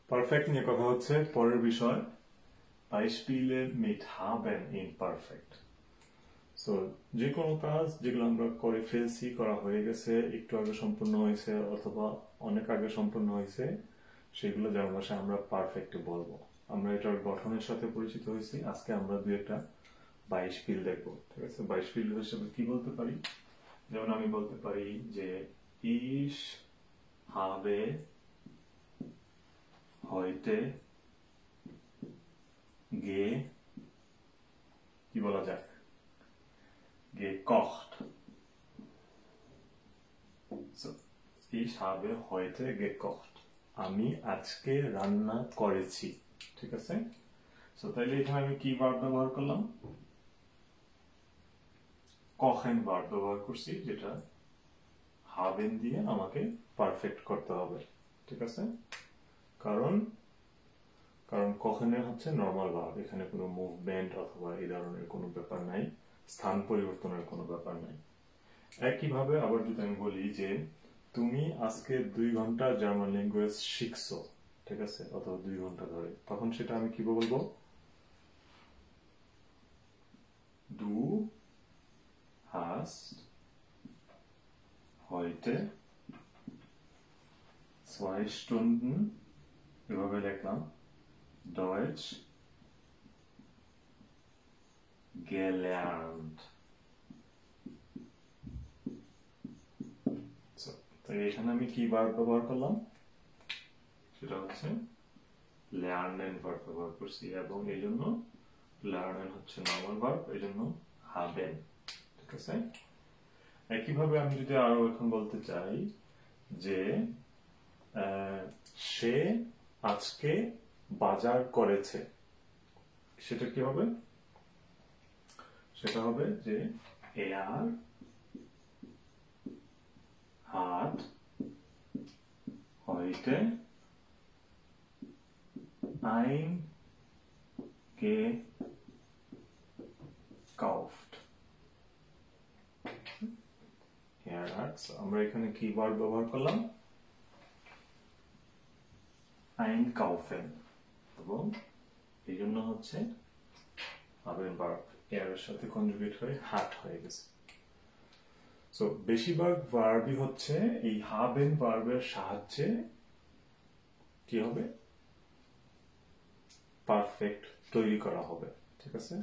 Perfect নিয়ে কথা হচ্ছে পরের বিষয় Beispiele mit haben imperfect so যে কোনো কাজ যেগুলো আমরা করে ফেলছি করা হয়ে গেছে একটু আগে সম্পূর্ণ হয়েছে অথবা অনেক আগে সম্পূর্ণ হয়েছে সেগুলো যার ভাষায় আমরা পারফেক্ট বলবো আমরা এটার গঠনের সাথে পরিচিত হয়েছি আজকে আমরা দুই একটা Beispiel দেখবো ঠিক আছে Beispiel হিসেবে কি বলতে পারি যেমন আমি বলতে পারি যে ich habe heute কি বলা যাক gekocht so ich habe heute gekocht আমি আজকে রান্না করেছি ঠিক আছে সো তাহলে এখানে আমি কি ভার্ব ব্যবহার করলাম kochen ভার্ব ব্যবহার করছি যেটা haben দিয়ে আমাকে পারফেক্ট করতে হবে ঠিক আছে কারণ কখনো হচ্ছে নরমাল ভার্ব এখানে কোনো মুভমেন্ট অথবা এই ধরনের কোনো ব্যাপার নাই স্থান পরিবর্তনের কোনো ব্যাপার নাই একইভাবে আবার যদি আমি বলি যে তুমি আজকে 2 ঘন্টা জার্মান ল্যাঙ্গুয়েজ শিখছো ঠিক আছে অথবা 2 ঘন্টা ধরে তখন সেটা আমি কি বলবো du hast heute 2 Stunden এভাবে লিখলাম Deutsch gelernt so তাই এখানে আমি কি ভার্ব ব্যবহার করলাম সেটা হচ্ছে lernen ভার্ব ব্যবহার করছি এবং এইজন্য lernen হচ্ছে নরমাল ভার্ব এইজন্য haben ঠিক আছে একইভাবে আমি যদি আরো এখন বলতে চাই যে সে আজকে বাজার করেছে সেটা কি হবে সেটা হবে যে er hat heute eingekauft আমরা এখানে কি ভার্ব ব্যবহার করলাম einkaufen এবং এই জন্য হচ্ছে haben ভার্ব এর সাথে কনজুগেট হয়ে hat হয়ে গেছে সো বেশিরভাগ ভার্বই হচ্ছে এই haben ভার্বের সাহায্যে কি হবে পারফেক্ট তৈরি করা হবে ঠিক আছে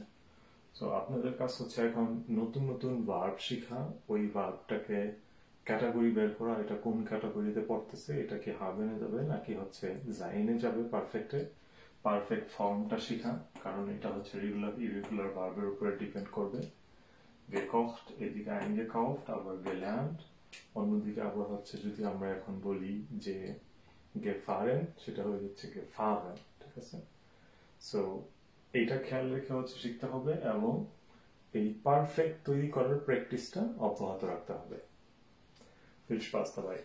সো আপনাদের কাজ হচ্ছে এখন নতুন নতুন ভার্ব শেখা ওই ভার্বটাকে ক্যাটাগরি বের করা এটা কোন ক্যাটাগরিতে পড়তেছে এটা কি হাবেনে যাবে নাকি হচ্ছে জাইনে যাবে পারফেক্ট ফর্মটা শেখা কারণ এটা হচ্ছে রেগুলার ইরেগুলার ভার্বের উপরে ডিপেন্ড করবে gekocht এদিকে eingekauft আবার gelernt অন্যদিকে আবার হচ্ছে যদি আমরা এখন বলি যে gefahren সেটা হয়ে যাচ্ছে gefahren ঠিক আছে সো এইটা খেয়াল রেখে হচ্ছে শিখতে হবে এবং এই পারফেক্ট তৈরি করার প্র্যাকটিসটা অব্যাহত রাখতে হবে Viel Spaß dabei.